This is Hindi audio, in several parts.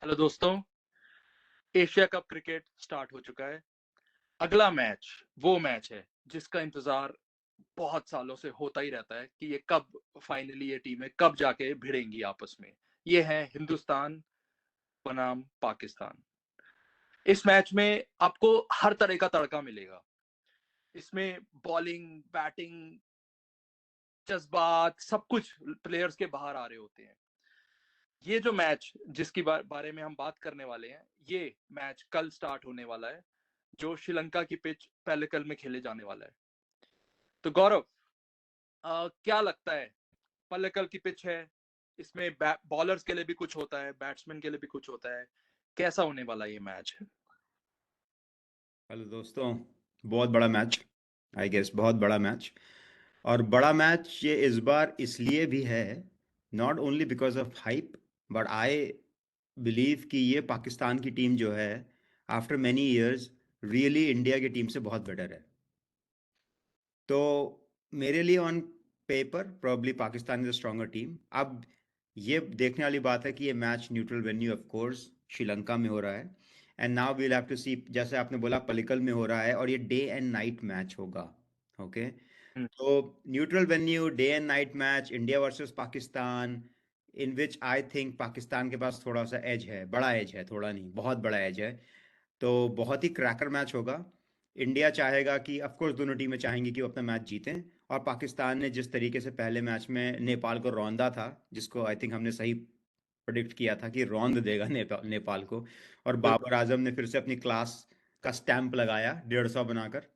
हेलो दोस्तों, एशिया कप क्रिकेट स्टार्ट हो चुका है। अगला मैच वो मैच है जिसका इंतजार बहुत सालों से होता ही रहता है कि ये कब फाइनली ये टीमें कब जाके भिड़ेंगी आपस में। ये है हिंदुस्तान बनाम पाकिस्तान। इस मैच में आपको हर तरह का तड़का मिलेगा। इसमें बॉलिंग, बैटिंग, जज्बात सब कुछ प्लेयर्स के बाहर आ रहे होते हैं। ये जो मैच जिसकी बारे में हम बात करने वाले हैं, ये मैच कल स्टार्ट होने वाला है, जो श्रीलंका की पिच पैलिकल में खेले जाने वाला है। तो गौरव, क्या लगता है? पल्लिकल की पिच है, इसमें बॉलर्स के लिए भी कुछ होता है, बैट्समैन के लिए भी कुछ होता है। कैसा होने वाला ये मैच है? हेलो दोस्तों। बहुत बड़ा मैच। आई गेस बहुत बड़ा मैच। और बड़ा मैच ये इस बार इसलिए भी है, not only because of hype, but I believe कि ये पाकिस्तान की टीम जो है after many years really India की टीम से बहुत बेटर है। तो मेरे लिए on paper probably Pakistan is a stronger team. अब ये देखने वाली बात है कि ये match neutral venue of course Sri Lanka में हो रहा है। And now we'll have to see, जैसे आपने बोला पलिकल में हो रहा है और ये डे एंड नाइट मैच होगा। ओके। हम्म, तो neutral venue day and night match India versus Pakistan, in which I think Pakistan के पास थोड़ा सा एज है, बड़ा एज है, थोड़ा नहीं बहुत बड़ा एज है। तो बहुत ही क्रैकर मैच होगा। इंडिया चाहेगा कि ऑफ कोर्स दोनों टीमें चाहेंगी कि वो अपना मैच जीतें। और पाकिस्तान ने जिस तरीके से पहले मैच में नेपाल को रौंदा था, जिसको आई थिंक हमने सही प्रेडिक्ट किया था कि रौंद देगा नेपाल को। और बिल्कुल। बाबर आजम ने फिर से अपनी क्लास का स्टैंप लगाया 150 बनाकर।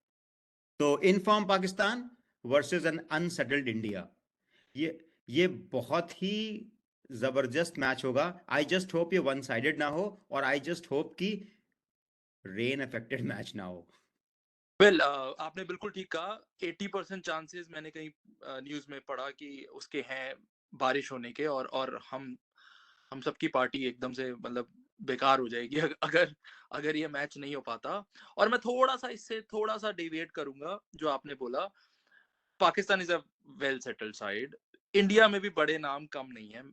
तो in form Pakistan versus an unsettled India, ये ये बहुत ही जबरदस्त मैच होगा। आई जस्ट होप ये वन साइडेड ना हो, और आई जस्ट होप कि रेन अफेक्टेड मैच ना हो। वेल, आपने बिल्कुल ठीक कहा। 80% चांसेस मैंने कहीं न्यूज में पढ़ा कि उसके हैं बारिश होने के, और हम सबकी पार्टी एकदम से मतलब बेकार हो जाएगी अगर अगर ये मैच नहीं हो पाता। और मैं थोड़ा सा इससे थोड़ा सा डेविएट करूंगा। जो आपने बोला, Pakistan is a well settled side. India में भी बड़े नाम कम नहीं है।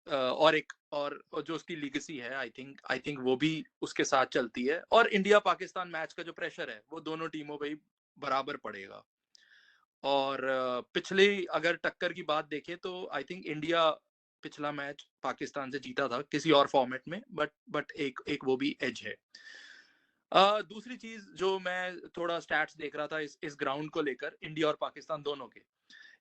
और एक और जो उसकी लीगेसी है, आई थिंक वो भी उसके साथ चलती है। और इंडिया पाकिस्तान मैच का जो प्रेशर है वो दोनों टीमों पे ही बराबर पड़ेगा। और पिछली अगर टक्कर की बात देखें तो आई थिंक इंडिया पिछला मैच पाकिस्तान से जीता था किसी और फॉर्मेट में, बट एक एक वो भी एज है। दूसरी चीज जो मैं थोड़ा स्टैट्स देख रहा था इस ग्राउंड को लेकर, इंडिया और पाकिस्तान दोनों के।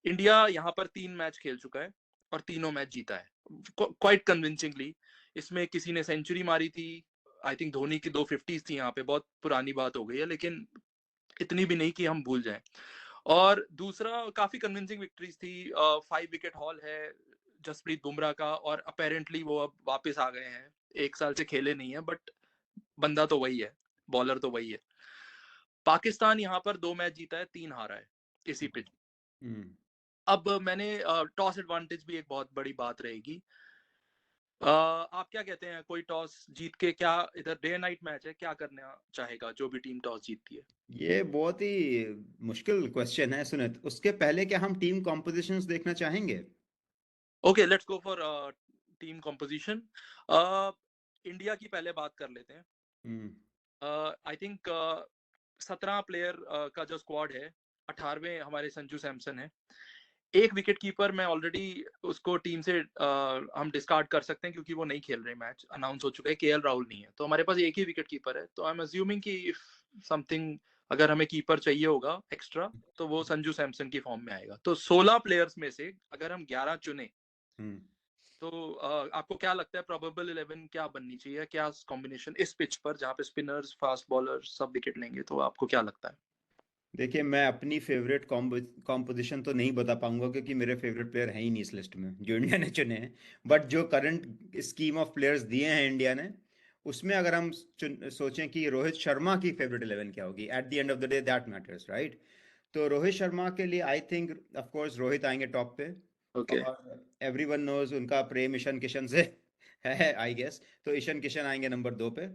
इंडिया यहाँ पर 3 मैच खेल चुका है और तीनों मैच जीता है क्वाइट कन्विंसिंगली। इसमें किसी ने सेंचुरी मारी थी। आई थिंक धोनी की 250 थी। यहाँ पे बहुत पुरानी बात हो गई है, लेकिन इतनी भी नहीं कि हम भूल जाएं। और दूसरा, काफी कन्विंसिंग विक्ट्रीज थी। 5 विकेट हॉल है जसप्रीत बुमराह का, और अपेरेंटली वो अब वापस आ गए हैं। 1 साल से खेले नहीं है, बट बंदा तो वही है, बॉलर तो वही है। पाकिस्तान यहाँ पर 2 मैच जीता है, 3 हारा है इसी पिच। हम्म। अब मैंने टॉस एडवांटेज भी एक बहुत बड़ी बात रहेगी। आप क्या कहते हैं, कोई टॉस जीत के क्या, इधर डे नाइट मैच है, क्या करना चाहेगा जो भी टीम टॉस जीतती है? ये बहुत ही मुश्किल क्वेश्चन है सुनित। उसके पहले क्या हम टीम कॉम्पोजिशंस देखना चाहेंगे? Okay, let's go for team composition. India की पहले बात कर लेते हैं। हम्म। आई थिंक 17 प्लेयर का जो स्क्वाड है, 18वें हमारे संजू सैमसन है। एक विकेट कीपर मैं ऑलरेडी उसको टीम से हम डिस्कार्ड कर सकते हैं, क्योंकि वो नहीं खेल रहे। मैच अनाउंस हो चुका है, केएल राहुल नहीं है, तो हमारे पास एक ही विकेट कीपर है। तो आई एम अज्यूमिंग कि इफ समथिंग, अगर हमें कीपर चाहिए होगा एक्स्ट्रा, तो वो संजू सैमसन की फॉर्म में आएगा। तो 16 प्लेयर्स में से अगर हम 11 चुने, हम्म। तो आपको क्या लगता है प्रोबेबल 11 क्या बननी चाहिए? क्या कॉम्बिनेशन इस पिच पर जहाँ पे स्पिनर्स, फास्ट बॉलर सब विकेट लेंगे, तो आपको क्या लगता है? देखिए, मैं अपनी फेवरेट कॉम्पोजिशन तो नहीं बता पाऊंगा क्योंकि मेरे फेवरेट प्लेयर हैं ही नहीं इस लिस्ट में जो इंडिया ने चुने हैं। बट जो करंट स्कीम ऑफ प्लेयर्स दिए हैं इंडिया ने, उसमें अगर हम सोचें कि रोहित शर्मा की फेवरेट 11 क्या होगी, at the end of the day that matters, right? तो रोहित शर्मा के लिए I think of course Rohit आएंगे टॉप पे। ओके। और एवरीवन नोज उनका प्रेम ईशान किशन से है आई गेस। तो ईशान किशन आएंगे नंबर 2 पे।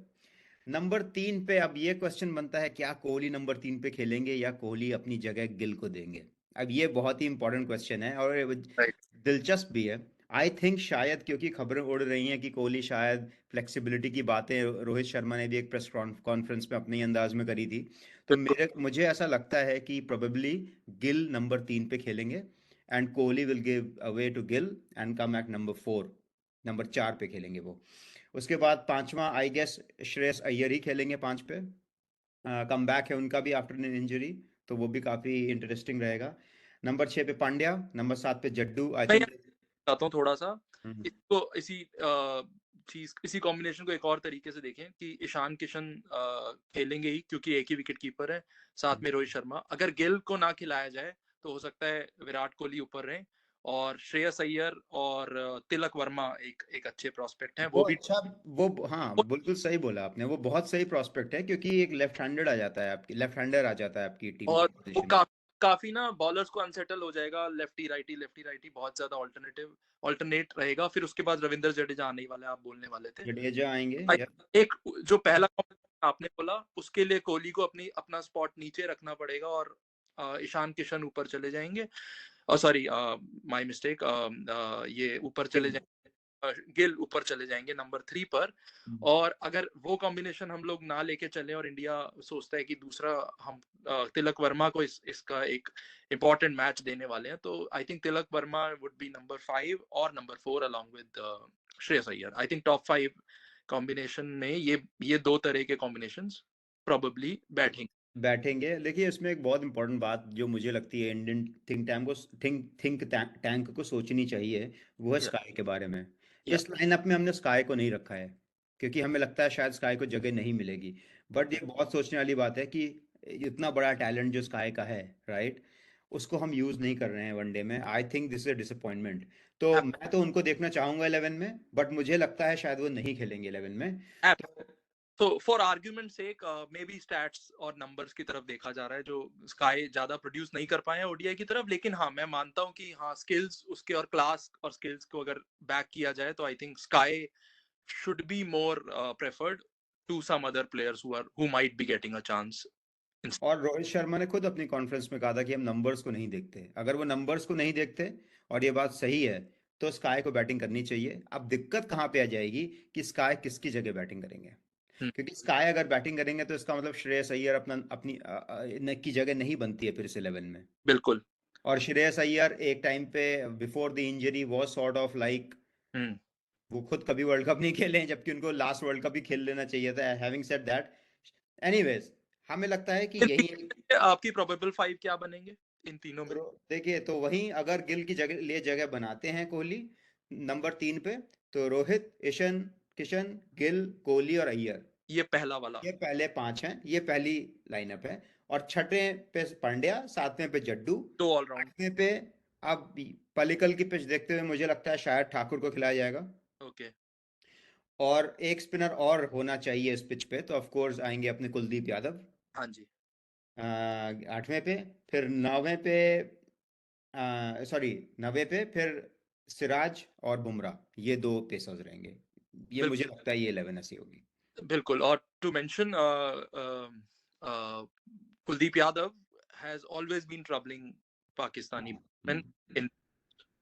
नंबर 3 पे अब ये क्वेश्चन बनता है, क्या कोहली नंबर 3 पे खेलेंगे या कोहली अपनी जगह गिल को देंगे? अब ये बहुत ही इंपॉर्टेंट क्वेश्चन है और ये राइट। दिलचस्प भी है। आई थिंक शायद क्योंकि खबरें उड़ रही हैं कि कोहली शायद फ्लेक्सिबिलिटी की बातें रोहित शर्मा ने भी एक प्रेस कॉन्फ्रेंस में अपने ही अंदाज में करी थी, तो बिल्कुल। मुझे ऐसा लगता है कि प्रोबेबली गिल नंबर 3 पे खेलेंगे and Kohli will give away to Gill and come at number 4, number 4 पे खेलेंगे वो। उसके बाद पांचवा आई गेस श्रेयस अय्यर ही खेलेंगे 5 पे। कम बैक है उनका भी आफ्टर एन इंजरी, तो वो भी काफी इंटरेस्टिंग रहेगा। नंबर 6 पे पांड्या, नंबर 7 पे जड्डू, आई मैं थिंक। यहाँ चाहता हूँ थोड़ा सा इसको इसी चीज इसी कॉम्बिनेशन को एक और तरीके से देखें कि ईशान किशन खेलेंगे ही क्योंकि एक ही विकेट कीपर है, साथ में रोहित शर्मा। अगर गिल को ना खिलाया जाए तो हो सकता है विराट कोहली ऊपर रहे, और श्रेयस अय्यर और तिलक वर्मा एक एक अच्छे प्रोस्पेक्ट हैं वो वो भी। अच्छा, वो हाँ बिल्कुल सही बोला आपने, वो बहुत सही प्रोस्पेक्ट है क्योंकि एक लेफ्ट हैंडेड आ जाता है आपकी, लेफ्ट हैंडर आ जाता है आपकी टीम और की वो पोजीशन में। काफी ना बॉलर्स को अनसेटल हो जाएगा, लेफ्टी राइटी बहुत ज्यादा ऑल्टरनेट रहेगा। फिर उसके बाद रविंद्र जडेजा आने ही वाला है, आप बोलने वाले थे। जडेजा आएंगे या एक जो पहला कॉम्बिनेशन आपने बोला उसके लिए कोहली को अपना स्पॉट नीचे रखना पड़ेगा, और ईशान किशन ऊपर चले जाएंगे। सॉरी, माय मिस्टेक, ये ऊपर चले गिल। जाएंगे, गिल ऊपर चले जाएंगे नंबर 3 पर। और अगर वो कॉम्बिनेशन हम लोग ना लेके चले और इंडिया सोचता है कि दूसरा हम तिलक वर्मा को इसका एक इम्पोर्टेंट मैच देने वाले हैं, तो I think Tilak Varma would be number 5 और number 4 along with Shreyas Iyer. I think top 5 combination में ये दो तरह के कॉम्बिनेशंस प्रोबेबली बैठेंगे। बैठेंगे। देखिए इसमें एक बहुत इंपॉर्टेंट बात जो मुझे लगती है इंडियन थिंक टैंक को सोचनी चाहिए, वो है या स्काई के बारे में। या इस लाइनअप में हमने स्काई को नहीं रखा है क्योंकि हमें लगता है शायद स्काई को जगह नहीं मिलेगी, बट ये बहुत सोचने वाली बात है कि इतना बड़ा टैलेंट जो स्काई का है, राइट, उसको हम यूज नहीं कर रहे हैं वनडे में। I think this is a disappointment. तो मैं तो उनको देखना चाहूंगा 11 में, बट मुझे लगता है शायद वो नहीं खेलेंगे 11 में। तो तो for argument sake maybe stats और नंबर्स की तरफ देखा जा रहा है, जो स्काई ज्यादा प्रोड्यूस नहीं कर पाए हैं ओडीआई की तरफ, लेकिन हाँ मैं मानता हूँ कि हाँ स्किल्स उसके और क्लास और स्किल्स को अगर बैक किया जाए तो I think sky should be more preferred to some other players who might be getting a chance. और रोहित शर्मा ने खुद अपनी कॉन्फ्रेंस में कहा था कि हम नंबर्स को नहीं देखते। अगर वो नंबर्स को नहीं देखते और ये बात सही है, तो स्काई को बैटिंग करनी चाहिए। अब दिक्कत कहाँ पे आ जाएगी कि स्काई किसकी जगह बैटिंग करेंगे, Hmm, क्योंकि स्काई अगर बैटिंग करेंगे तो इसका मतलब श्रेयस अय्यर अपनी की जगह नहीं बनती है फिर से 11 में। बिल्कुल। और श्रेयस अय्यर एक टाइम पे before the injury was sort of like, Hmm. वो खुद कभी वर्ल्ड कप नहीं खेले हैं जबकि उनको लास्ट वर्ल्ड कप भी खेल लेना चाहिए था। हैविंग सेड दैट, एनीवेज, हमें लगता है कि इन यही तीनों में से आपकी प्रोबेबल 5 क्या बनेंगे इन तीनों में? देखिए तो वहीं अगर गिल की जगह लिए जगह बनाते हैं कोहली नंबर 3 पे, तो रोहित, ईशन किशन, गिल, कोहली और अय्यर, ये पहला वाला। ये पहले 5 हैं, ये पहली लाइनअप है। और छठे पे पांड्या, 7वें पे जड्डू, दो ऑलराउंड। 8वें पे अब पलिकल की पिच देखते हुए मुझे लगता है शायद ठाकुर को खिलाया जाएगा। ओके। और एक स्पिनर और होना चाहिए इस पिच पे, तो ऑफ कोर्स आएंगे अपने कुलदीप यादव हाँ जी। 8वें पे। फिर 9वें पे, सॉरी 9वें पे फिर सिराज और बुमराह, ये दो पेसर्स रहेंगे। ये मुझे बिल्कुल। लगता है ये 11 ऐसी होगी। बिल्कुल। और to mention Kuldeep Yadav has always been troubling Pakistani हाँ, बैट्समैन इन।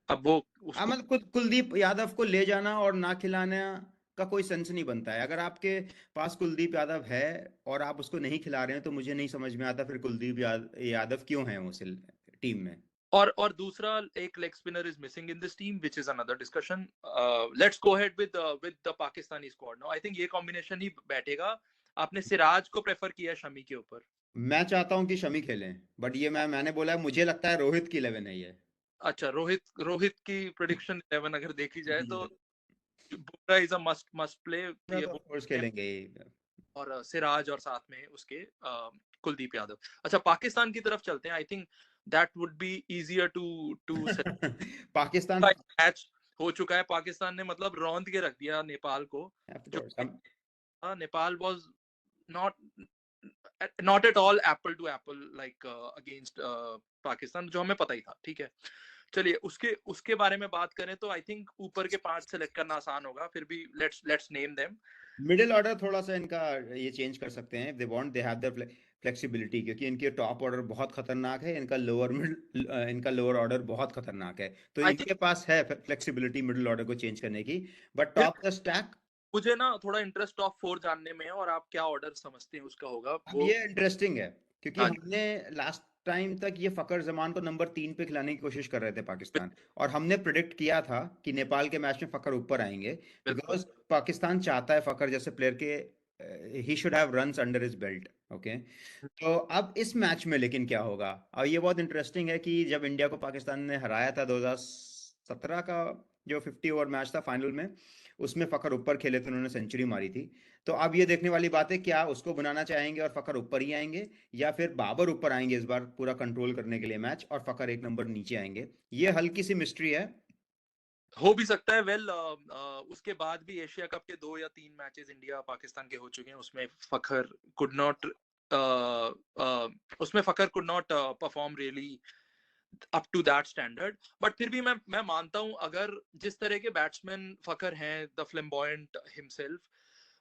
अब वो हाँ, उसको मतलब कुलदीप यादव को ले जाना और ना खिलाना का कोई सेंस नहीं बनता है। अगर आपके पास कुलदीप यादव है और आप उसको नहीं खिला रहे हैं, तो मुझे नहीं समझ में आता फिर कुलदीप यादव क्यों है उस टीम में। और दूसरा एक leg spinner is missing in this team which is another discussion. Let's go ahead with the Pakistani squad now. I think ये कॉम्बिनेशन ही बैठेगा। आपने सिराज को प्रेफर किया शमी के ऊपर। मैं चाहता हूँ कि शमी खेलें, बट ये मैंने बोला है, मुझे लगता है रोहित की 11 है ये। अच्छा, रोहित की प्रेडिक्शन 11 अगर देखी जाए तो Bumrah is a must must play, Bumrah ये तो ऑफ कोर्स खेलेंगे ही। और सिराज और साथ में उसके कुलदीप यादव। अच्छा, पाकिस्तान की तरफ चलते हैं। I think that would be easier to Pakistan, match हो चुका है। पाकिस्तान ने मतलब रौंद के रख दिया नेपाल को। ऑफ जो कोर्स हम। Nepal was not not at all apple to apple like against Pakistan, जो हमें पता ही था। ठीक है, चलिए उसके उसके बारे में बात करें तो आई थिंक ऊपर के 5 सेलेक्ट करना आसान होगा। फिर भी let's name them. Middle order थोड़ा सा इनका ये चेंज कर सकते हैं, they want, they have their play. Flexibility, क्योंकि इनके टॉप ऑर्डर बहुत खतरनाक है, इनका लोअर ऑर्डर बहुत खतरनाक है, तो आई थिंक इनके पास है फ्लेक्सिबिलिटी मिडिल ऑर्डर को चेंज करने की। बट फिर टॉप द स्टैक, मुझे ना थोड़ा इंटरेस्ट टॉप 4 जानने में है, और आप क्या ऑर्डर समझते हैं उसका होगा अब वो। ये इंटरेस्टिंग है क्योंकि हाँ जी, हमने लास्ट टाइम तक ये फकर जमान को नंबर 3 पे खिलाने की कोशिश कर रहे थे पाकिस्तान, और हमने प्रिडिक्ट किया था कि नेपाल के मैच में फकर ऊपर आएंगे, बिल्कुल। बिकॉज पाकिस्तान चाहता है फकर जैसे प्लेयर के, he should have runs under his belt. Okay, तो अब इस मैच में लेकिन क्या होगा, और ये बहुत इंटरेस्टिंग है कि जब इंडिया को पाकिस्तान ने हराया था 2017 का जो 50 ओवर मैच था फाइनल में, उसमें फकर ऊपर खेले थे, उन्होंने सेंचुरी मारी थी। तो अब ये देखने वाली बात है, क्या उसको बनाना चाहेंगे और फकर ऊपर ही आएंगे, या फिर बाबर ऊपर आएंगे इस बार पूरा कंट्रोल करने के लिए मैच, और फकर एक नंबर नीचे आएंगे। ये हल्की सी मिस्ट्री है। हो भी सकता है। उसके बाद भी एशिया कप के 2 या 3 मैचेस इंडिया पाकिस्तान के हो चुके हैं, उसमें Fakhar could not perform really up to that standard. But फिर भी मैं मानता हूं, अगर जिस तरह के बैट्समैन फकर हैं, द फ्लेम्बॉयंट हिमसेल्फ,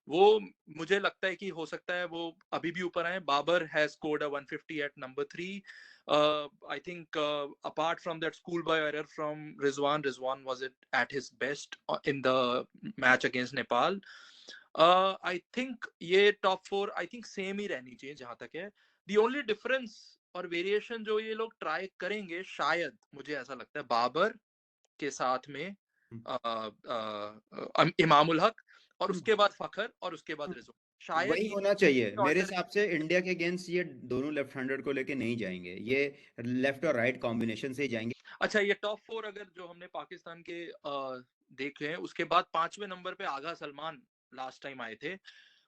वो मुझे लगता है कि हो सकता है वो अभी भी ऊपर आए। Babar has scored a 150 at number 3। I think apart from that schoolboy error from Rizwan was it at his best in the match against Nepal. I think ये टॉप 4 आई थिंक सेम ही रहनी चाहिए जहां तक है। The only difference और वेरिएशन जो ये लोग ट्राई करेंगे, शायद मुझे ऐसा लगता है, बाबर के साथ में इमामुल हक, और उसके बाद फखर, और उसके बाद रिजवान, शायद वही ये होना चाहिए मेरे ऑर्डर। हिसाब से। इंडिया के अगेंस्ट ये दोनों लेफ्ट हैंडेड को लेके नहीं जाएंगे, ये लेफ्ट और राइट कॉम्बिनेशन से ही जाएंगे। अच्छा, ये टॉप 4 अगर जो हमने पाकिस्तान के देखे हैं, उसके बाद 5वें नंबर पे आगा सलमान लास्ट टाइम आए थे।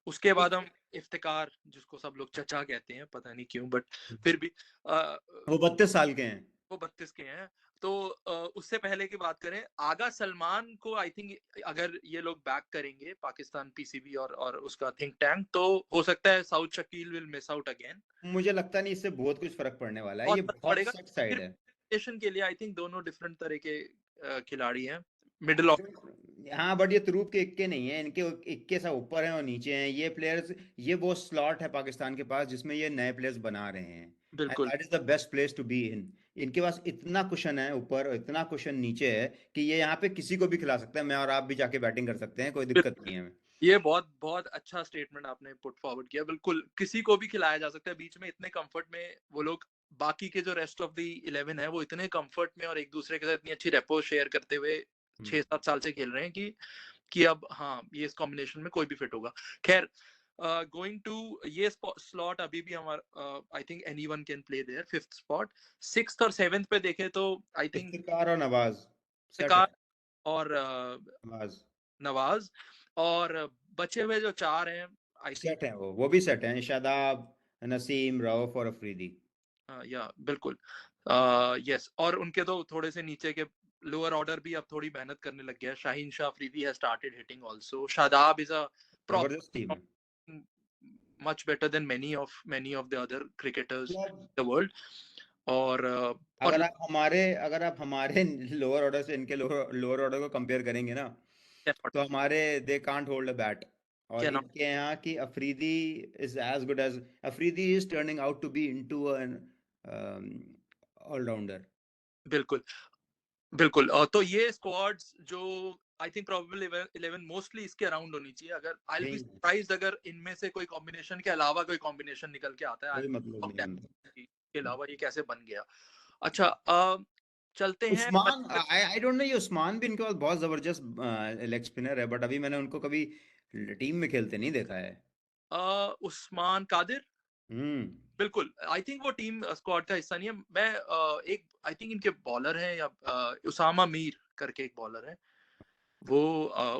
उसके बाद हम इफ्तिकार, जिसको सब लोग चचा कहते हैं, पता नहीं क्यों, बट फिर भी वो 32 साल के हैं। वो 32 के हैं। तो उससे पहले की बात करें, आगा सलमान को आई थिंक अगर ये लोग बैक करेंगे पाकिस्तान पीसीबी और उसका थिंक टैंक, तो हो सकता है south Shakeel will miss out again. मुझे लगता नहीं इससे बहुत कुछ फर्क पड़ने वाला है, बहुत ये फर्क बहुत पड़ेगा। सेट साइड फिर है। नेशन के लिए आई थिंक दोनों डिफरेंट तरह के खिलाड़ी हैं। मिडिल ऑफ हाँ, बट ये तुरूप के इक्के नहीं है, इनके इक्के सब ऊपर हैं और नीचे हैं ये प्लेयर्स। ये वो स्लॉट है पाकिस्तान के पास जिसमें ये नए प्लेयर्स बना रहे हैं, एंड बिल्कुल that is the best place to be in. इनके पास इतना कुशन है ऊपर और इतना कुशन नीचे है कि ये यहाँ पे किसी को भी खिला सकते हैं, मैं और आप भी जाके बैटिंग कर सकते हैं, कोई दिक्कत बिल्कुल। नहीं है हमें। ये बहुत बहुत अच्छा स्टेटमेंट आपने पुट फॉरवर्ड किया। बिल्कुल किसी को भी खिलाया जा सकता है बीच में, इतने कंफर्ट में वो लोग। बाकी के जो रेस्ट ऑफ द 11 है, वो इतने कंफर्ट में और एक दूसरे के साथ इतनी अच्छी रेपो शेयर करते हुए 6-7 साल से खेल रहे हैं कि अब हाँ, ये इस कॉम्बिनेशन में कोई भी फिट होगा। खैर, गोइंग टू ये स्लॉट अभी भी हमारा, I think anyone can play there. 5th spot, 6th और 7th पे देखें तो आई थिंक इफ्तिकार और नवाज सेट है। शिकार और नवाज नवाज, और बचे हुए जो 4 हैं, आई थिंक सेट है, वो भी सेट है, शादाब, नसीम, रऊफ और अफरीदी। या बिल्कुल यस। और उनके तो थोड़े से नीचे के लोअर ऑर्डर भी अब थोड़ी मेहनत करने लग गया है। Shaheen Shah Afridi has started hitting also. Shadab is a जबरदस्त टीम प्रॉपर है। much better than many of the other cricketers मतलब in the world। और और अगर आप हमारे लोअर ऑर्डर से इनके लोअर ऑर्डर को कंपेयर करेंगे ना, तो हमारे they can't hold a bat, और कैन इनके यहाँ की Afridi is as good as, Afridi is turning out to be into an all-rounder. बिल्कुल बिल्कुल। तो ये स्क्वाड्स जो आई थिंक प्रोबेबल 11 मोस्टली इसके अराउंड होनी चाहिए। अगर आई विल बी यही है, सरप्राइज्ड अगर इनमें से कोई कॉम्बिनेशन के अलावा कोई कॉम्बिनेशन निकल के आता है। कोई आई मतलब नहीं उनका। के अलावा ये कैसे बन गया। अच्छा, चलते हैं उस्मान, आई डोंट नो, ये उस्मान भी इनके पास बहुत जबरदस्त लेग स्पिनर है, बट अभी मैंने उनको कभी टीम में खेलते नहीं देखा है। उस्मान कादिर। हम्म। बिल्कुल, आई थिंक वो टीम स्क्वाड का हिस्सा नहीं है। मैं एक आई थिंक इनके बॉलर हैं, या उसामा मीर करके एक बॉलर है। वो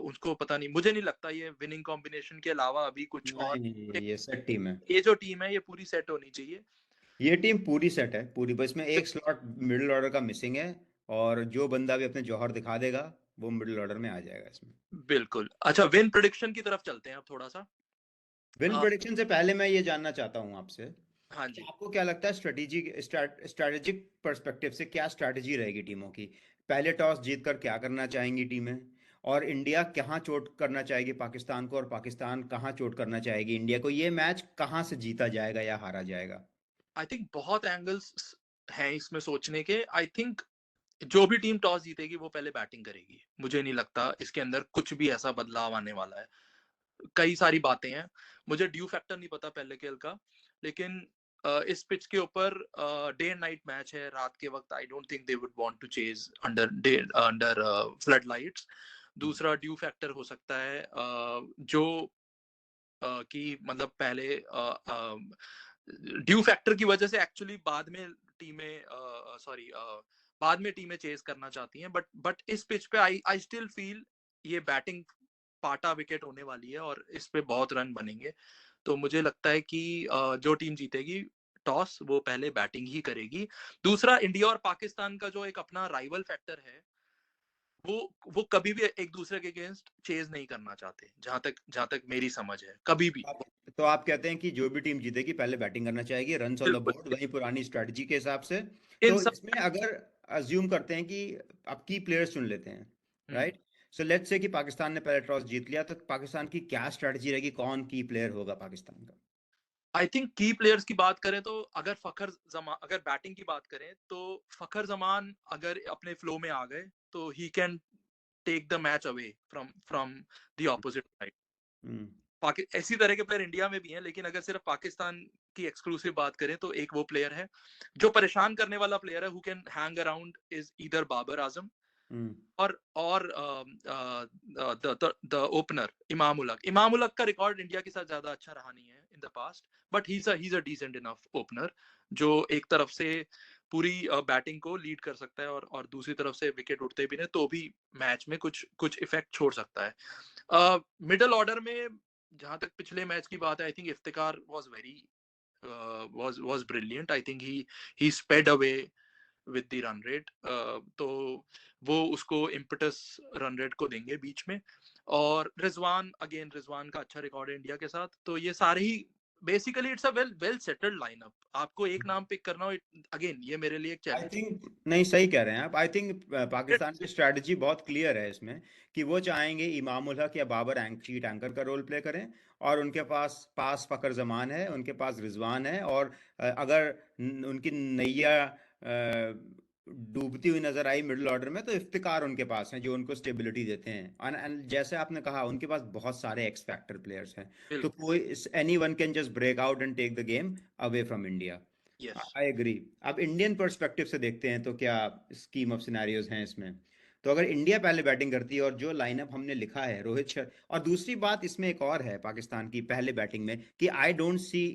उसको पता नहीं, मुझे नहीं लगता ये विनिंग कॉम्बिनेशन के अलावा अभी कुछ और। नहीं नहीं, ये सेट टीम है। ये जो टीम है ये पूरी सेट होनी चाहिए। ये टीम पूरी सेट है पूरी, बस में एक स्लॉट मिडिल ऑर्डर का मिसिंग है, और जो बंदा भी अपने जौहर दिखा देगा वो मिडिल ऑर्डर में आ जाएगा इसमें। बिल्कुल। अच्छा, विन प्रेडिक्शन की तरफ चलते हैं अब थोड़ा सा। विन प्रेडिक्शन से पहले मैं ये जानना चाहता हूँ आपसे हाँ कि जी। आपको क्या लगता है स्ट्रेटेजिक पर्सपेक्टिव से क्या स्ट्रैटेजी रहेगी टीमों की, पहले टॉस जीतकर क्या करना चाहेंगी टीमें, और इंडिया कहाँ चोट करना चाहेगी पाकिस्तान को, और पाकिस्तान कहाँ चोट करना चाहेगी इंडिया को, ये मैच कहाँ से जीता जाएगा या हारा जाएगा? आई थिंक बहुत एंगल्स हैं इसमें सोचने के। आई थिंक जो भी टीम टॉस जीतेगी वो पहले बैटिंग करेगी। मुझे नहीं लगता इसके अंदर कुछ भी ऐसा बदलाव आने वाला है। कई सारी बातें हैं, मुझे ड्यू फैक्टर नहीं पता पहले खेल का, लेकिन इस पिच के ऊपर डे एंड नाइट मैच है, रात के वक्त I don't think they would want to chase under floodlights. दूसरा ड्यू फैक्टर हो सकता है जो कि मतलब पहले ड्यू फैक्टर की वजह से एक्चुअली बाद में टीमें चेज करना चाहती हैं, बट इस पिच पे आई स्टिल फील ये बैटिंग पाटा विकेट होने वाली है और इस पे बहुत रन बनेंगे। तो मुझे लगता है कि जो टीम जीतेगी टॉस वो पहले बैटिंग ही करेगी। दूसरा, इंडिया और पाकिस्तान का जो एक अपना राइवल फैक्टर है, वो कभी भी एक दूसरे के अगेंस्ट चेज नहीं करना चाहते, जहां तक मेरी समझ है, कभी भी। तो आप कहते हैं कि जो भी टीम जीतेगी पहले बैटिंग करना चाहेगी, रन्स ऑन द बिल्कुल। बोर्ड, वही पुरानी स्ट्रेटजी के हिसाब से। इन तो सब। इसमें अगर अज्यूम करते हैं कि आप की प्लेयर्स चुन लेते हैं, हम्म। राइट? सो लेट्स से कि पाकिस्तान ने पहले टॉस जीत लिया, तो पाकिस्तान की क्या स्ट्रेटजी रहेगी, कौन की प्लेयर होगा पाकिस्तान का? आई थिंक की प्लेयर्स की बात करें तो अगर बैटिंग की बात करें तो फखर जमान अगर अपने फ्लो में आ गए तो he can take the match away from the opposite side. Hmm. ऐसी तरह के प्लेयर इंडिया में भी हैं, लेकिन अगर सिर्फ पाकिस्तान की एक्सक्लूसिव बात करें तो एक वो प्लेयर है जो परेशान करने वाला प्लेयर है, who can hang around, is either Babar Azam hmm. और द ओपनर इमाम उल हक का रिकॉर्ड इंडिया के साथ ज्यादा अच्छा रहा नहीं है in the past, but he is a decent enough opener जो एक तरफ से पूरी बैटिंग को लीड कर सकता है और दूसरी तरफ से विकेट उठते भी नहीं तो भी मैच में कुछ कुछ इफेक्ट छोड़ सकता है। मिडिल ऑर्डर में जहां तक पिछले मैच की बात है, I think Iftikhar was brilliant. I think he sped away with the run rate. तो वो उसको इम्पटस रन रेट को देंगे बीच में। और रिजवान का अच्छा रिकॉर्ड है इंडिया के साथ, तो ये सारे ही basically it's a well well settled lineup. आपको एक नाम पिक करना हो, अगेन ये मेरे लिए एक आई चैलेंज। थिंक, नहीं सही कह रहे हैं आप। आई थिंक पाकिस्तान की स्ट्रैटेजी बहुत क्लियर है इसमें, कि वो चाहेंगे इमाम उल हक या बाबर शीट एंकर का रोल प्ले करें, और उनके पास पास फकर जमान है, उनके पास रिजवान है, और अगर उनकी नैया डूबती हुई नजर आई मिडिल ऑर्डर में, तो इफ्तिकार उनके पास हैं जो उनको स्टेबिलिटी देते हैं। And जैसे आपने कहा, उनके पास बहुत सारे एक्स फैक्टर प्लेयर्स हैं, तो बिल्कुल। कोई anyone can just break out and take the game away from India. Yes. I agree. अब इंडियन पर्सपेक्टिव से देखते हैं तो क्या स्कीम ऑफ सिनेरियोज हैं इसमें। तो अगर इंडिया पहले बैटिंग करती है, और जो लाइनअप हमने लिखा है, रोहित शर्मा, और दूसरी बात इसमें एक और है पाकिस्तान की पहले बैटिंग में, कि I don't see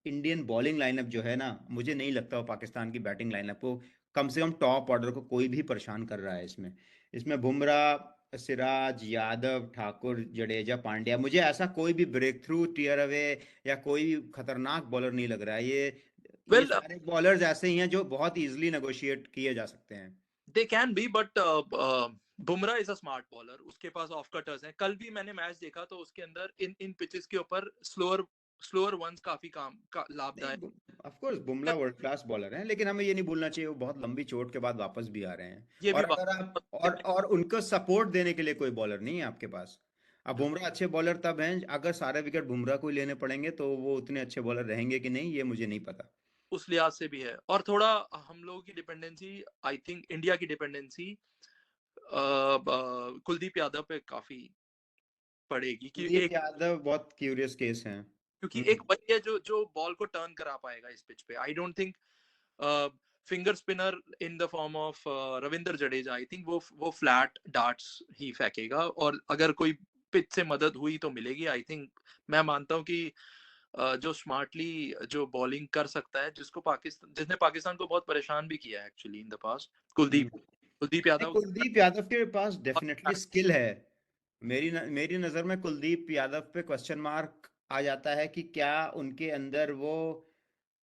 Indian bowling lineup जो है ना, मुझे नहीं लगता वो पाकिस्तान की बैटिंग लाइनअप को, कम से कम टॉप ऑर्डर को, कोई भी परेशान कर रहा है इसमें। इसमें बुमराह, सिराज, यादव, ठाकुर, जडेजा, पांड्या, मुझे ऐसा कोई भी ब्रेक थ्रू, टीयर अवे, या कोई भी खतरनाक बॉलर नहीं लग रहा है। ये वेल, सारे बॉलर्स ऐसे ही हैं जो बहुत इजीली नेगोशिएट किए जा सकते हैं। They can be, but Bumrah is a smart bowler, उसके पास ऑफ कटर्स हैं। कल भी मैंने मैच देखा तो उसके अंदर इन इन पिचेस के ऊपर स्लोअर स्लोअर वंस काफी काम का लाभदायक। नहीं, of course Bumrah world class bowler हैं, लेकिन हमें ये नहीं भूलना चाहिए वो बहुत लंबी चोट के बाद वापस भी आ रहे हैं। ये भी और बात। अगर आप और उनको सपोर्ट देने के लिए कोई बॉलर नहीं है आपके पास। अब बुमराह अच्छे बॉलर तब हैं, अगर सारे विकेट बुमराह को ही लेने पड़ेंगे, तो वो उतने अच्छे बॉलर रहेंगे कि नहीं, ये मुझे नहीं पता। उस लिहाज से भी है, और थोड़ा हम लोगों की डिपेंडेंसी, आई थिंक इंडिया की डिपेंडेंसी कुलदीप यादव पे काफी पड़ेगी कि कुलदीप एक, यादव बहुत क्यूरियस केस हैं। क्योंकि एक वही है जो बॉल को टर्न करा पाएगा इस पिच पे। आई don't think finger spinner in the form of Ravindra Jadeja, I think वो फ्लैट डार्ट्स ही फेंकेगा, और अगर कोई पिच से मदद हुई तो मिलेगी। आई थिंक मैं मानता हूँ कि जो स्मार्टली जो बॉलिंग कर सकता है, जिसने पाकिस्तान को बहुत परेशान भी किया है एक्चुअली इन द पास्ट, हम्म। कुलदीप नहीं, यादव। कुलदीप यादव के पास डेफिनेटली स्किल है। मेरी नज़र में कुलदीप यादव पे क्वेश्चन मार्क आ जाता है कि क्या उनके अंदर वो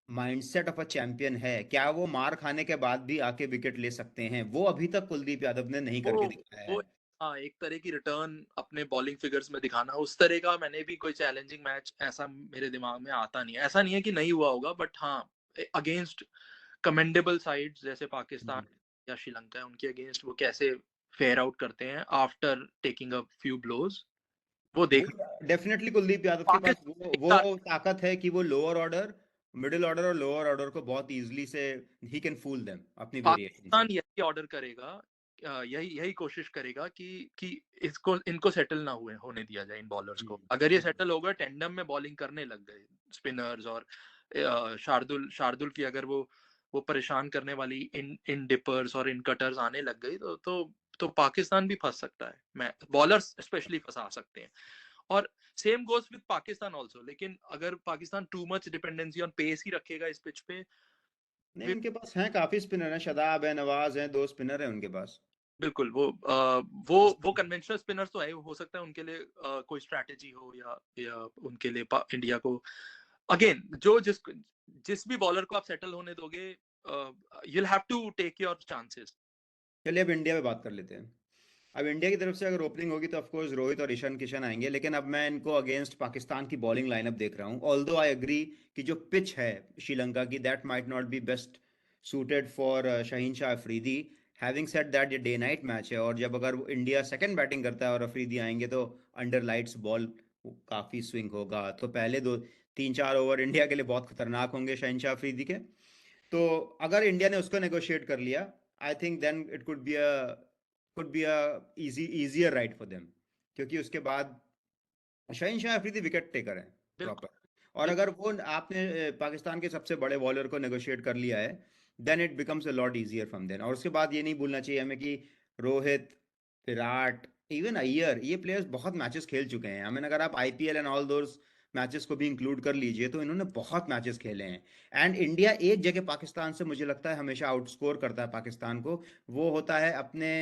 माइंडसेट ऑफ अ चैंपियन है, क्या वो मार खाने के बाद भी आके विकेट ले सकते हैं, वो अभी तक कुलदीप यादव ने नहीं वो करके दिखाया वो है। हाँ, एक तरह की रिटर्न अपने बॉलिंग फिगर्स में दिखाना, उस तरह का मैंने भी कोई चैलेंजिंग मैच ऐसा मेरे दिमाग में आता नहीं है। ऐसा नहीं है कि नहीं हुआ होगा, बट हाँ, अगेंस्ट कमेंडेबल साइड्स जैसे पाकिस्तान हम्म। या श्रीलंका है, उनके अगेंस्ट वो कैसे फेयर आउट करते हैं after taking a few blows, वो वो देख डेफिनेटली कुलदीप यादव के पास पाकिस्तान एक साथ वो ताकत है कि वो लोअर ऑर्डर, मिडिल ऑर्डर और लोअर ऑर्डर को बहुत इजीली से ही कैन फूल देम अपनी वेरिएशन से। पाकिस्तान यही ऑर्डर करेगा, यही यही कोशिश करेगा कि इसको इनको सेटल ना हुए होने दिया जाए इन बॉलर्स को। अगर ये सेटल होगा, टेंडम में बॉलिंग करने लग गए स्पिनर्स, और शार्दुल शार्दुल की अगर वो परेशान करने वाली इन इन डिपर्स और इन कटर्स आने लग गई, तो पाकिस्तान भी फंस सकता है। मैं बॉलर्स स्पेशली फंसा सकते हैं। और same goes with Pakistan also. लेकिन अगर Pakistan too much dependency on pace ही रखेगा इस पिच पे, नहीं, उनके पास हैं काफी स्पिनर हैं, शादाब है, नवाज हैं, 2 स्पिनर हैं उनके पास। बिल्कुल वो कन्वेंशनल स्पिनर्स तो है, हो सकता है उनके लिए कोई स्ट्रैटेजी हो, या उनके लिए इंडिया को अगेन जिस भी बॉलर को आप सेटल होने दोगे, you will have to take your chances. चलिए अब इंडिया में बात कर लेते हैं। अब इंडिया की तरफ से अगर ओपनिंग होगी तो ऑफकोर्स रोहित और ईशान किशन आएंगे, लेकिन अब मैं इनको अगेंस्ट पाकिस्तान की बॉलिंग लाइनअप देख रहा हूँ। ऑल्दो आई एग्री कि जो पिच है श्रीलंका की, that might not be best suited for Shaheen Shah Afridi. Having said that ये डे नाइट मैच है, और जब अगर इंडिया सेकंड बैटिंग करता है और अफरीदी आएंगे तो अंडर लाइट्स बॉल काफ़ी स्विंग होगा, तो पहले 2 3 4 ओवर इंडिया के लिए बहुत खतरनाक होंगे शाहीन शाह अफरीदी के। तो अगर इंडिया ने उसको नेगोशिएट कर लिया, I think then it could be a easier ride for them, क्योंकि उसके बाद शाहीन शाह अफरीदी विकेट टेकर है बिल्कुल प्रॉपर। और बिल्कुल। अगर वो आपने पाकिस्तान के सबसे बड़े बॉलर को नेगोशिएट कर लिया है, then it becomes a lot easier from then. और उसके बाद ये नहीं भूलना चाहिए हमें कि रोहित, विराट, इवन अय्यर, ये प्लेयर्स बहुत मैचेस खेल चुके हैं। आई मीन अगर आप IPL and all those matches को भी इंक्लूड कर लीजिए तो इन्होंने बहुत मैचेस खेले हैं। एंड इंडिया एक जगह पाकिस्तान से मुझे लगता है हमेशा आउटस्कोर करता है पाकिस्तान को, वो होता है अपने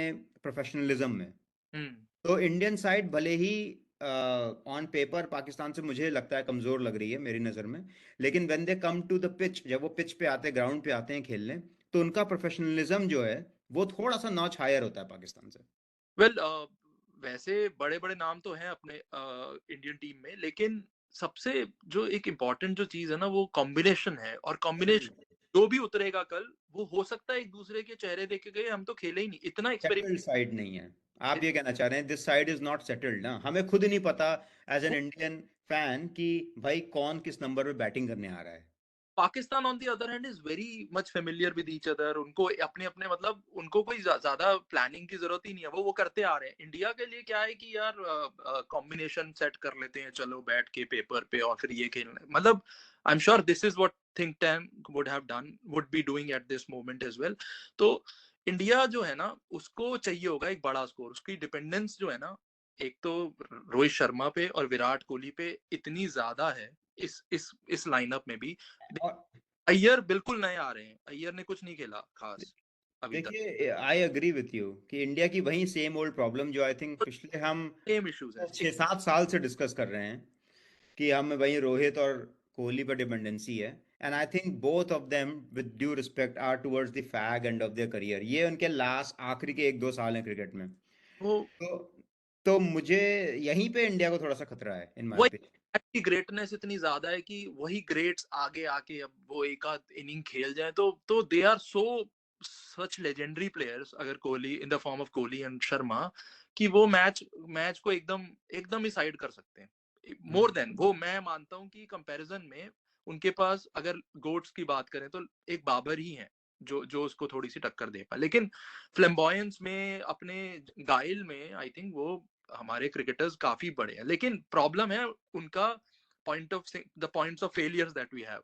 प्रोफेशनलिज्म में। हम्म। तो इंडियन साइड भले ही ऑन पेपर पाकिस्तान से मुझे लगता है कमजोर लग रही है मेरी नज़र में, लेकिन when they come to the pitch, जब वो पिच पे आते हैं, ग्राउंड पे आते हैं खेलने, तो उनका प्रोफेशनलिज्म जो है वो थोड़ा सा नॉच हायर होता है पाकिस्तान से। वेल वैसे बड़े बड़े नाम तो हैं अपने इंडियन टीम में, लेकिन सबसे जो एक इम्पोर्टेंट जो चीज है ना, वो कॉम्बिनेशन है। और कॉम्बिनेशन जो भी उतरेगा कल, वो हो सकता है एक दूसरे के चेहरे देखे गए हम तो खेले ही नहीं, इतना सेटल्ड एक्सपेरिमेंट। साइड नहीं है, आप ये कहना चाह रहे हैं this side is not settled ना? हमें खुद नहीं पता एज एन इंडियन फैन कि भाई कौन किस नंबर पे बैटिंग करने आ रहा है। Pakistan on the other hand is very much familiar with each other. उनको अपने अपने मतलब उनको कोई ज्यादा प्लानिंग की जरूरत ही नहीं है, वो करते आ रहे हैं। इंडिया के लिए क्या है कि यार कॉम्बिनेशन सेट कर लेते हैं, चलो बैठ के पेपर पे, और फिर ये खेलना मतलब I am sure this is what think tank would have done, would be doing at this moment as well. तो इंडिया जो है ना, उसको चाहिए होगा एक बड़ा स्कोर। उसकी डिपेंडेंस जो है ना, एक तो रोहित शर्मा पे और विराट कोहली पे इतनी ज्यादा है इस लाइनअप में भी। और अय्यर बिल्कुल नए आ रहे हैं, अय्यर ने कुछ नहीं खेला खास अभी तक। देखिए आई एग्री विथ यू कि इंडिया की वही सेम ओल्ड प्रॉब्लम जो आई थिंक तो पिछले हम सेम इश्यूज है 6 7 साल से डिस्कस कर रहे हैं, कि हम वही रोहित और कोहली पर डिपेंडेंसी है। And I think both of them with due respect are towards the fag end of their career. ये उनके लास्ट आखिरी के 1 2 साल हैं क्रिकेट में। वो तो तो मुझे यहीं पे इंडिया को थोड़ा सा खतरा है इन माय वही ओपिनियन। की ग्रेटनेस इतनी ज्यादा है कि वही ग्रेट्स आगे आके अब वो एक आध इनिंग खेल जाए, तो they are so such legendary players, अगर Kohli in the form of Kohli and Sharma, कि वो मैच मैच को एकदम एकदम ही साइड कर सकते हैं। मोर देन वो, मैं मानता हूँ कि कंपैरिजन में उनके पास अगर गोट्स की बात करें तो एक बाबर ही है जो जो उसको थोड़ी सी टक्कर दे पाए। लेकिन फ्लेम्बॉयंस में, अपने गाइल में, आई थिंक वो हमारे क्रिकेटर्स काफी बड़े हैं। लेकिन प्रॉब्लम है उनका the points of failures that we have.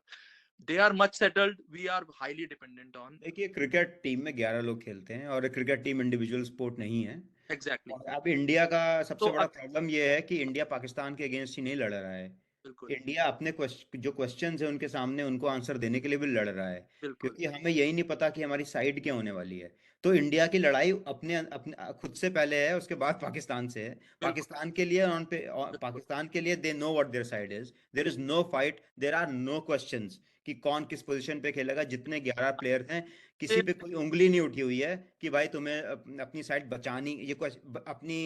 They are much settled, we are highly dependent on. देखिए क्रिकेट टीम में 11 लोग खेलते हैं, और क्रिकेट टीम इंडिविजुअल स्पोर्ट नहीं है। एग्जैक्टली। और अब इंडिया का तो सबसे बड़ा प्रॉब्लम यह है कि इंडिया पाकिस्तान के अगेंस्ट ही नहीं लड़ रहा है। बिल्कुल इंडिया अपने जो क्वेश्चंस है उनके सामने उनको आंसर देने के लिए भी लड़ रहा है, बिल्कुल क्योंकि हमें यही नहीं पता कि हमारी साइड क्या होने वाली है। तो इंडिया की लड़ाई अपने अपने खुद से पहले है, उसके बाद पाकिस्तान से है। बिल्कुल पाकिस्तान के लिए बिल्कुल पाकिस्तान के लिए they know what their side is, there is no fight, there are no questions कि कौन किस पोजीशन पे खेलेगा। जितने 11 प्लेयर हैं, किसी पे कोई उंगली नहीं उठी हुई है कि भाई तुम्हें अपनी साइड बचानी, अपनी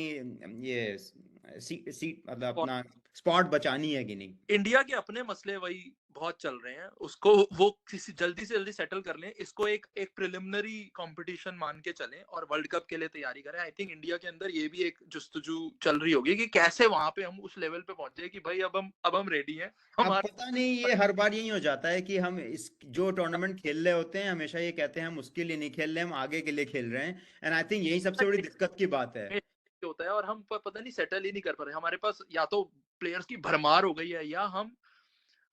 ये सीट मतलब अपना स्पॉट बचानी है कि नहीं। इंडिया के अपने मसले वही बहुत चल रहे हैं, उसको वो किसी जल्दी से जल्दी सेटल कर लें, इसको एक प्रिलिमिनरी कंपटीशन मान के चलें और वर्ल्ड कप के लिए तैयारी करें। आई थिंक इंडिया के अंदर ये भी एक जुस्तजू चल रही होगी कि कैसे वहां पे हम उस लेवल पे पहुंचे कि भाई अब हम रेडी हैं। अब हमारे पता नहीं, ये हर बार यही हो जाता है कि हम इस जो टूर्नामेंट खेल रहे होते हैं हमेशा ये कहते हैं हम उसके लिए नहीं खेल रहे, हम आगे के लिए खेल रहे हैं। एंड आई थिंक यही सबसे बड़ी दिक्कत की बात है। होता है और हम पता नहीं सेटल ही नहीं कर पा रहे। हमारे पास या तो प्लेयर्स की भरमार हो गई है या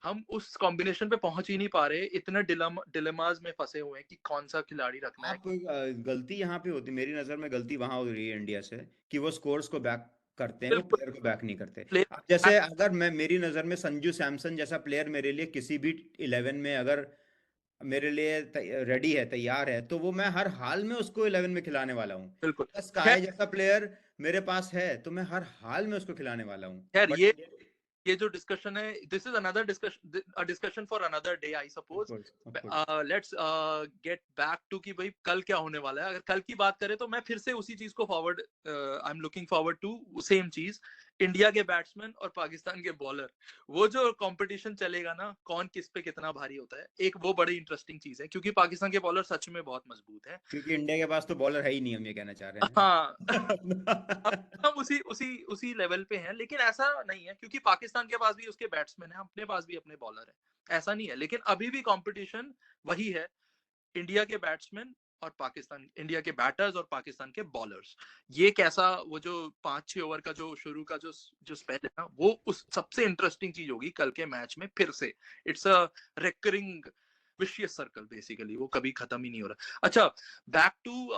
हम उस कॉम्बिनेशन पे पहुंच ही नहीं पा रहे, इतने डिलेमाज में फंसे हुए हैं कि कौन सा खिलाड़ी रखना है। आप गलती यहाँ पे होती, मेरी नज़र में गलती वहां हो रही है इंडिया से, कि वो स्कोर्स को बैक करते हैं, वो बिल्कुल प्लेयर को बैक नहीं करते। अब प्लेयर जैसे अगर मैं, मेरी नज़र में संजू सैमसन जैसा प्लेयर मेरे लिए किसी भी 11 में अगर मेरे लिए रेडी है, तैयार है, तो वो मैं हर हाल में उसको 11 में खिलाने वाला हूँ। बिल्कुल। अगर खैर स्काई जैसा प्लेयर मेरे पास है तो मैं हर हाल में उसको खिलाने वाला हूँ। खैर बट ये जो डिस्कशन है, this is another discussion, a discussion for another day I of suppose. Course, of course. Let's get back to कि भाई कल क्या होने वाला है। अगर कल की बात करें तो मैं फिर से उसी चीज को forward, I am looking forward to same चीज, इंडिया के बैट्समैन और पाकिस्तान के बॉलर। वो जो कंपटीशन चलेगा ना, कौन किस पे कितना भारी होता है, एक वो बड़ी इंटरेस्टिंग चीज है, क्योंकि पाकिस्तान के बॉलर सच में बहुत मजबूत है। क्योंकि इंडिया के पास तो बॉलर है ही नहीं, हम ये कहना चाह रहे हाँ अब हैं। हम उसी उसी उसी लेवल पे हैं, लेकिन ऐसा नहीं है, क्योंकि पाकिस्तान के पास भी उसके बैट्समैन है, अपने पास भी अपने बॉलर है, ऐसा नहीं है। लेकिन अभी भी कंपटीशन वही है, इंडिया के बैट्समैन और पाकिस्तान, इंडिया के बैटर्स और पाकिस्तान के बॉलर्स। ये कैसा, वो जो 5-6 ओवर का जो शुरू का जो स्पेल है ना, वो उस सबसे इंटरेस्टिंग चीज होगी कल के मैच में फिर से। It's a recurring vicious circle basically, वो कभी खत्म ही नहीं हो रहा। अच्छा, बैक टू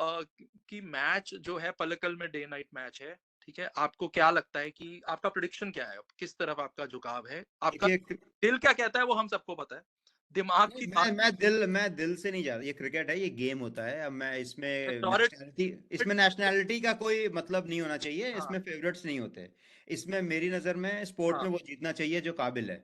कि मैच जो है पलकल में डे नाइट मैच है, ठीक है। आपको क्या लगता है कि आपका प्रेडिक्शन क्या है, किस तरफ आपका झुकाव है, आपका देखिए, दिल क्या कहता है वो हम सबको पता है, दिमाग नहीं, की मैं दिल से नहीं जा रहा। ये क्रिकेट है, ये गेम होता है। अब मैं इसमें बात, नेशनैलिटी का कोई मतलब नहीं होना चाहिए, हाँ इसमें फेवरेट्स नहीं होते। इसमें मेरी नज़र में स्पोर्ट हाँ, में वो जीतना चाहिए जो काबिल है।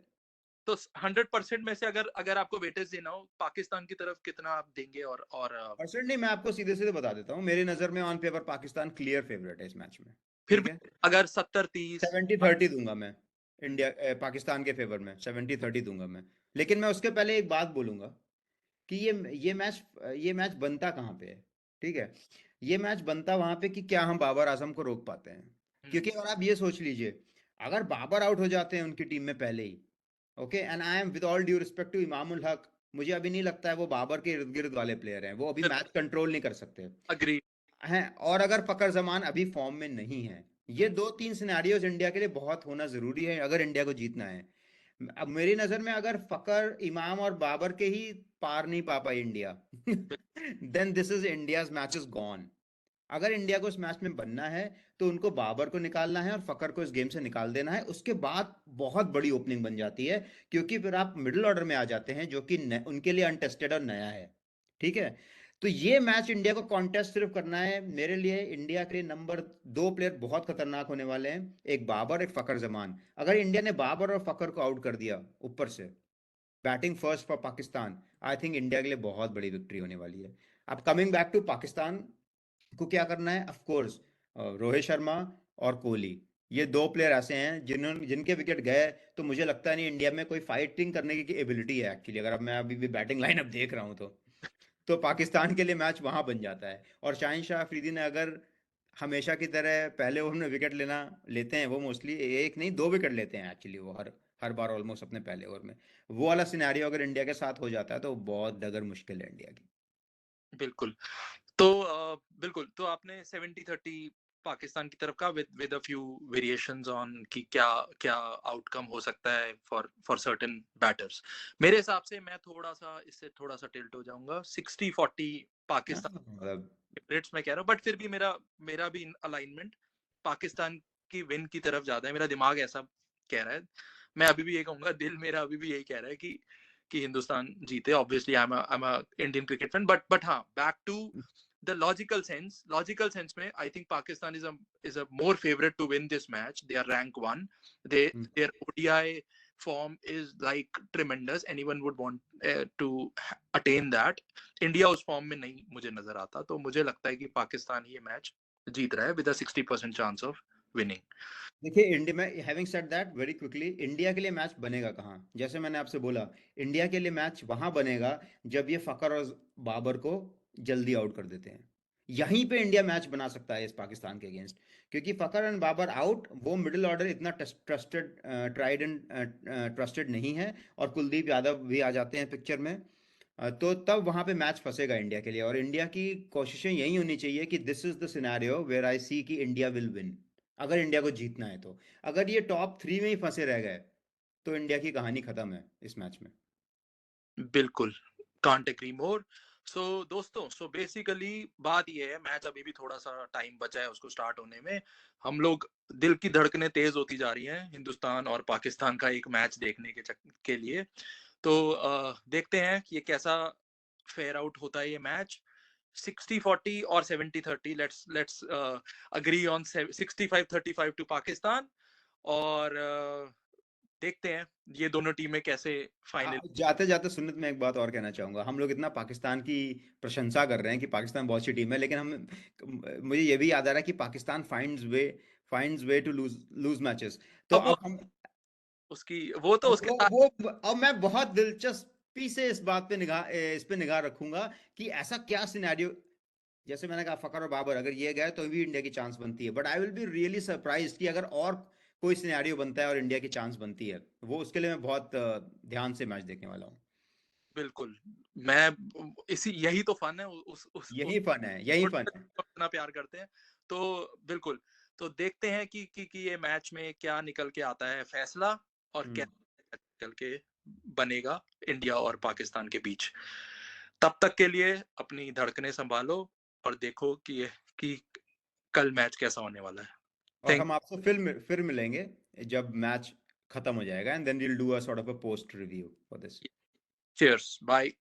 तो 100% में से अगर अगर आपको वेटेज देना हो, पाकिस्तान की तरफ कितना आप देंगे? और परसेंट नहीं, मैं आपको सीधे सीधे बता देता हूँ, मेरी नज़र में on paper Pakistan clear favourite है इस मैच में। फिर ठीक भी है, अगर 70-30, 70-30 दूंगा मैं। इंडिया पाकिस्तान के फेवर में 70-30 दूंगा मैं। लेकिन मैं उसके पहले एक बात बोलूंगा कि ये मैच बनता कहाँ पे है। ठीक है, ये मैच बनता वहां पे कि क्या हम बाबर आजम को रोक पाते हैं। क्योंकि अगर आप ये सोच लीजिए, अगर बाबर आउट हो जाते हैं उनकी टीम में पहले ही, okay, and I am with all due respect to Imamul Haq, मुझे अभी नहीं लगता है वो बाबर के इर्द गिर्द वाले प्लेयर हैं, वो अभी मैच कंट्रोल नहीं कर सकते अग्री। हैं। और अगर फकर जमान अभी फॉर्म में नहीं है, ये दो तीन सिनेरियोज इंडिया के लिए बहुत होना जरूरी है अगर इंडिया को जीतना है। अब मेरी नजर में अगर फकर, इमाम और बाबर के ही पार नहीं पा पाई India, then this is India's match is gone. अगर इंडिया को इस मैच में बनना है तो उनको बाबर को निकालना है और फकर को इस गेम से निकाल देना है, उसके बाद बहुत बड़ी ओपनिंग बन जाती है। क्योंकि फिर आप मिडिल ऑर्डर में आ जाते हैं जो कि उनके लिए अनटेस्टेड और नया है। ठीक है, तो ये मैच इंडिया को कॉन्टेस्ट सिर्फ करना है। मेरे लिए इंडिया के नंबर दो प्लेयर बहुत खतरनाक होने वाले हैं, एक बाबर, एक फकर जमान। अगर इंडिया ने बाबर और फकर को आउट कर दिया ऊपर से, batting first for Pakistan, I think India के लिए बहुत बड़ी विक्ट्री होने वाली है। अब कमिंग बैक टू पाकिस्तान को क्या करना है, ऑफ कोर्स रोहित शर्मा और कोहली, ये दो प्लेयर ऐसे हैं जिनके विकेट गए तो मुझे लगता है नहीं इंडिया में कोई फाइटिंग करने की एबिलिटी है एक्चुअली। अगर अब मैं अभी भी बैटिंग लाइनअप देख रहा हूँ तो पाकिस्तान के लिए मैच वहां बन जाता है। और शाहिन शाह अफरीदी ने अगर हमेशा की तरह पहले ओवर में विकेट लेते हैं, वो मोस्टली एक नहीं दो विकेट लेते हैं एक्चुअली, वो हर हर बार ऑलमोस्ट अपने पहले ओवर में। वो वाला सिनेरियो अगर इंडिया के साथ हो जाता है तो बहुत डगर मुश्किल है इंडिया की। बिल्कुल। तो बिल्कुल, तो आपने 70-30 पाकिस्तान की तरफ का with a few variations on कि क्या क्या आउटकम हो सकता है फॉर सर्टेन बैटर्स। मेरे हिसाब से मैं थोड़ा सा इससे थोड़ा सा टिल्ट हो जाऊंगा, 60-40 हाँ, पाकिस्तान मतलब फेवरेट्स मैं कह रहा हूँ, बट फिर भी मेरा मेरा भी अलाइनमेंट पाकिस्तान की विन की तरफ ज्यादा है, मेरा दिमाग ऐसा कह रहा है। मैं अभी भी ये कहूंगा, दिल मेरा अभी भी यही कह रहा है कि हिंदुस्तान जीते। Obviously I am a Indian cricket fan, but हाँ, back to the logical sense में I think Pakistan is a more favorite to win this match. They are rank 1. Their ODI form is like tremendous. Anyone would want to attain that. India उस फॉर्म में नहीं मुझे नजर आता, तो मुझे लगता है कि पाकिस्तान ये मैच जीत रहा है with a 60% chance of winning. देखिए इंडिया में, having said that very quickly, India के लिए मैच बनेगा कहाँ? जैसे मैंने आपसे बोला, इंडिया के लिए मैच वहां बनेगा जब ये फकर और बाबर को जल्दी आउट कर देते हैं। यहीं पे इंडिया मैच बना सकता है इस पाकिस्तान के अगेंस्ट, क्योंकि फकर एंड बाबर आउट, वो मिडिल ऑर्डर इतना ट्रस्टेड, ट्राइड एंड ट्रस्टेड नहीं है, और कुलदीप यादव भी आ जाते हैं पिक्चर में। तो तब वहां पे मैच फंसेगा इंडिया के लिए, और इंडिया की कोशिशें यही होनी चाहिए कि this is the scenario where I see कि इंडिया विल विन, अगर इंडिया को जीतना है तो। अगर ये टॉप 3 में ही फंसे रह गए तो इंडिया की कहानी खत्म है इस मैच में। बिल्कुल, कांट एग्री मोर। सो दोस्तों, सो बेसिकली बात ये है, मैच अभी भी थोड़ा सा टाइम बचा है उसको स्टार्ट होने में। हम लोग, दिल की धड़कनें तेज होती जा रही हैं हिंदुस्तान और पाकिस्तान का एक मैच देखने के लिए। तो देखते हैं कि ये कैसा फेयर आउट होता है ये मैच। 60-40 और 70-30, let's agree on 65-35 to Pakistan. और देखते हैं ये दोनों टीमें कैसे फाइनल। जाते जाते सुन्नत में एक बात और कहना चाहूंगा, हम लोग इतना पाकिस्तान की प्रशंसा कर रहे हैं कि पाकिस्तान बहुत अच्छी टीम है, लेकिन हम, मुझे ये भी याद आ रहा है कि Pakistan finds way to lose lose matches. तो अब अब हम, उसकी वो तो उसके साथ। वो अब मैं बहुत दिलचस्पी से इस बात पे इस पे निगाह रखूंगा कि ऐसा क्या सिनेरियो, जैसे मैंने कहा फकर और बाबर अगर ये गए तो भी इंडिया की चांस बनती है, but I will be really surprise कि अगर और कोई सिनेरियो बनता है और इंडिया की चांस बनती है, वो उसके लिए मैं बहुत ध्यान से मैच देखने वाला हूँ। बिल्कुल, मैं इसी यही तो फन है उस यही फन है, यही फन है। इतना प्यार करते हैं। तो बिल्कुल, तो देखते हैं कि ये मैच में क्या निकल के आता है फैसला, और क्या हम्म। निकल के बनेगा इंडिया और पाकिस्तान के बीच। तब तक के लिए अपनी धड़कनें संभालो और देखो कि कल मैच कैसा होने वाला है। और थैंक हम आपसे फिर मिलेंगे जब मैच खत्म हो जाएगा, and then we'll do a sort of a post review for this. Cheers, bye.